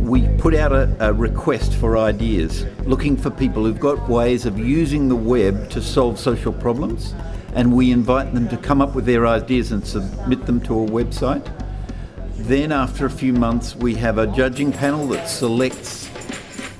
We put out a request for ideas, looking for people who've got ways of using the web to solve social problems, and we invite them to come up with their ideas and submit them to a website. Then after a few months we have a judging panel that selects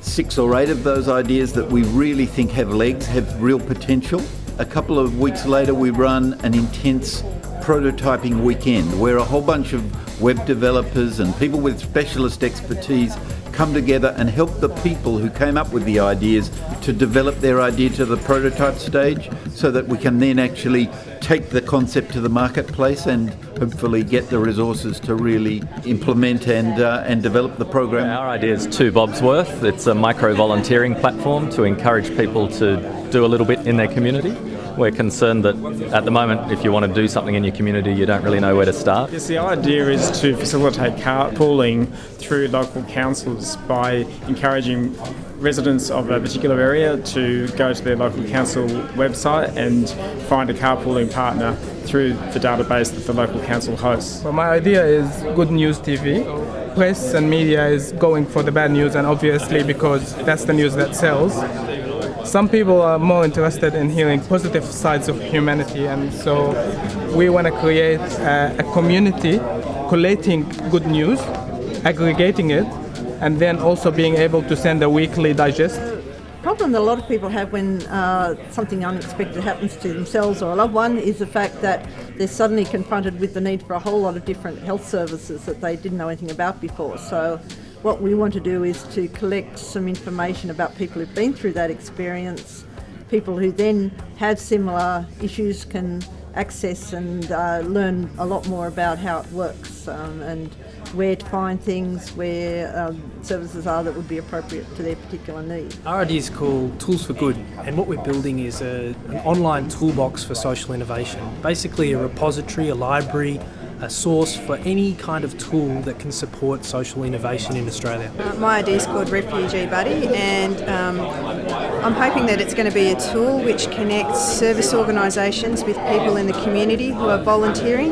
6 or 8 of those ideas that we really think have legs, have real potential. A couple of weeks later we run an intense prototyping weekend where a whole bunch of web developers and people with specialist expertise come together and help the people who came up with the ideas to develop their idea to the prototype stage, so that we can then actually take the concept to the marketplace and hopefully get the resources to really implement and develop the program. Our idea is 2 Bob's Worth. It's a micro-volunteering platform to encourage people to do a little bit in their community. We're concerned that at the moment, if you want to do something in your community, you don't really know where to start. Yes, the idea is to facilitate carpooling through local councils by encouraging residents of a particular area to go to their local council website and find a carpooling partner through the database that the local council hosts. Well, my idea is Good News TV. Press and media is going for the bad news, and obviously because that's the news that sells. Some people are more interested in hearing positive sides of humanity, and so we want to create a community collating good news, aggregating it, and then also being able to send a weekly digest. The problem that a lot of people have when something unexpected happens to themselves or a loved one is the fact that they're suddenly confronted with the need for a whole lot of different health services that they didn't know anything about before. So what we want to do is to collect some information about people who've been through that experience. People who then have similar issues can access and learn a lot more about how it works and where to find things, where services are that would be appropriate to their particular needs. Our idea is called Tools for Good, and what we're building is an online toolbox for social innovation. Basically a repository, a library, a source for any kind of tool that can support social innovation in Australia. My idea is called Refugee Buddy, and I'm hoping that it's going to be a tool which connects service organisations with people in the community who are volunteering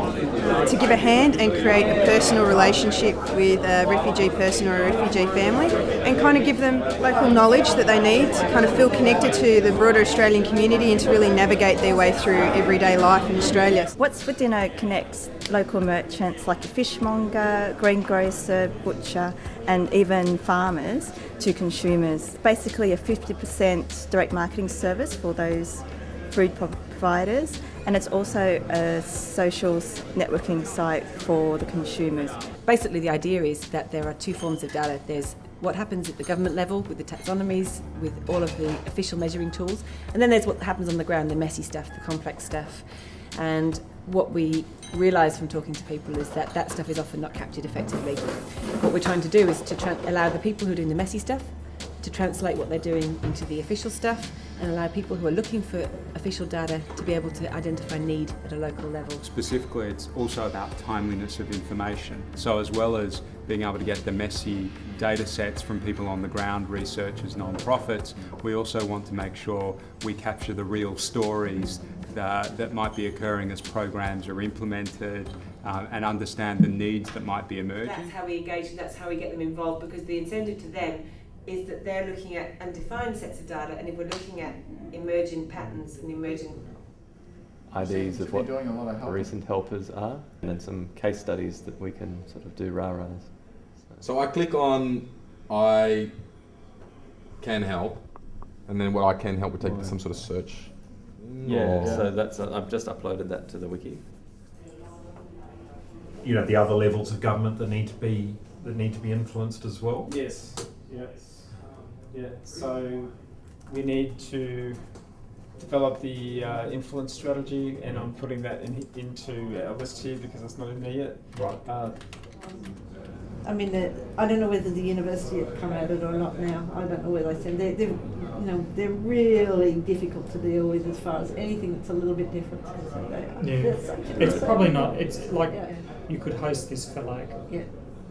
to give a hand and create a personal relationship with a refugee person or a refugee family, and kind of give them local knowledge that they need to kind of feel connected to the broader Australian community and to really navigate their way through everyday life in Australia. What's for Dinner connects local merchants like the fishmonger, greengrocer, butcher, and even farmers to consumers. Basically a 50% direct marketing service for those food providers, and it's also a social networking site for the consumers. Basically the idea is that there are 2 forms of data. There's what happens at the government level with the taxonomies, with all of the official measuring tools, and then there's what happens on the ground, the messy stuff, the complex stuff. And what we realise from talking to people is that that stuff is often not captured effectively. What we're trying to do is to allow the people who are doing the messy stuff to translate what they're doing into the official stuff, and allow people who are looking for official data to be able to identify need at a local level. Specifically, it's also about timeliness of information. So as well as being able to get the messy data sets from people on the ground, researchers, non-profits, we also want to make sure we capture the real stories that might be occurring as programs are implemented, and understand the needs that might be emerging. That's how we engage, and that's how we get them involved, because the incentive to them is that they're looking at undefined sets of data, and if we're looking at emerging patterns and emerging ideas of what recent helpers are, and then some case studies that we can sort of do rah-rahs. So I click on I can help, and then what I can help would take to some sort of search. Yeah, so that's I've just uploaded that to the wiki. You know, the other levels of government that need to be influenced as well. Yes. Yeah. So we need to develop the influence strategy, and I'm putting that into our list here because it's not in there yet. Right. I mean, I don't know whether the university have come at it or not now. I don't know where they stand. They're really difficult to deal with as far as anything that's a little bit different. It's probably not. It's like you could host this for like,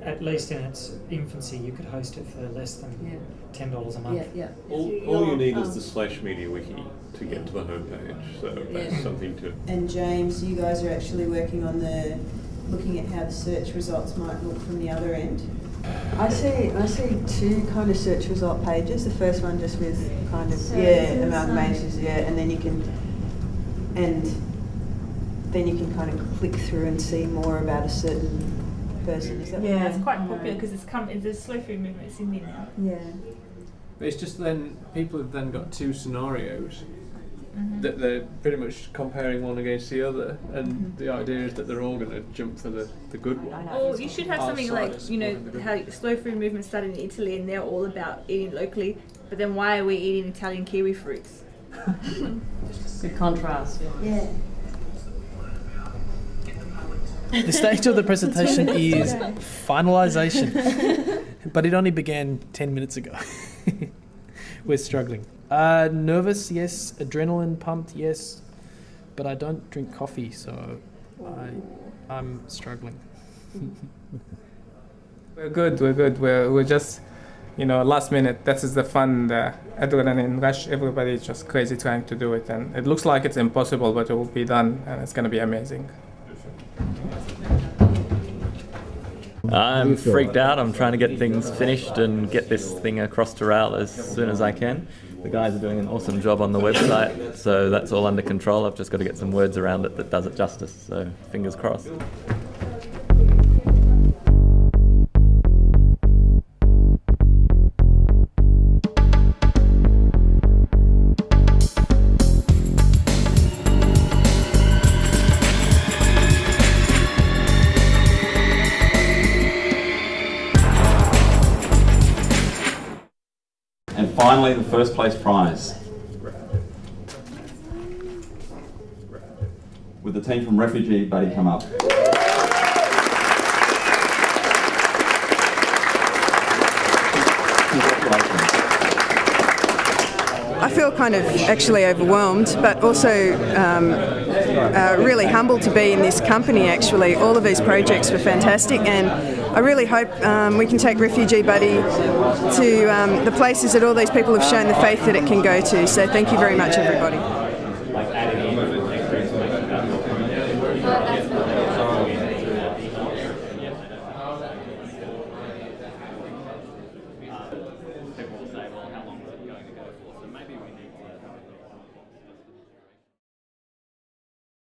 at least in its infancy, you could host it for less than $10 a month. All you need is the Slash Media Wiki to get to the homepage, so that's something to... And James, you guys are actually working on looking at how the search results might look from the other end. I see two kind of search result pages. The first one just with kind of amalgamations, and then you can kind of click through and see more about a certain person. Is that it's quite popular because the slow food movement is in there now. Yeah. But it's just then people have then got two scenarios that they're pretty much comparing one against the other, and the idea is that they're all going to jump for the good one. Or you should have something like, how slow food movement started in Italy and they're all about eating locally, but then why are we eating Italian kiwi fruits? Good contrast. Yeah. The stage of the presentation is finalisation, but it only began 10 minutes ago. We're struggling. Nervous, yes. Adrenaline pumped, yes. But I don't drink coffee, so I'm struggling. We're good. We're just, last minute. This is the fun, the adrenaline rush. Everybody's just crazy trying to do it, and it looks like it's impossible, but it will be done, and it's going to be amazing. I'm freaked out. I'm trying to get things finished and get this thing across to Raoul as soon as I can. The guys are doing an awesome job on the website, so that's all under control. I've just got to get some words around it that does it justice, so fingers crossed. And finally, the first place prize. Would the team from Refugee Buddy come up? Congratulations. I feel kind of actually overwhelmed, but also really humbled to be in this company, actually. All of these projects were fantastic, and I really hope we can take Refugee Buddy to the places that all these people have shown the faith that it can go to. So thank you very much, everybody.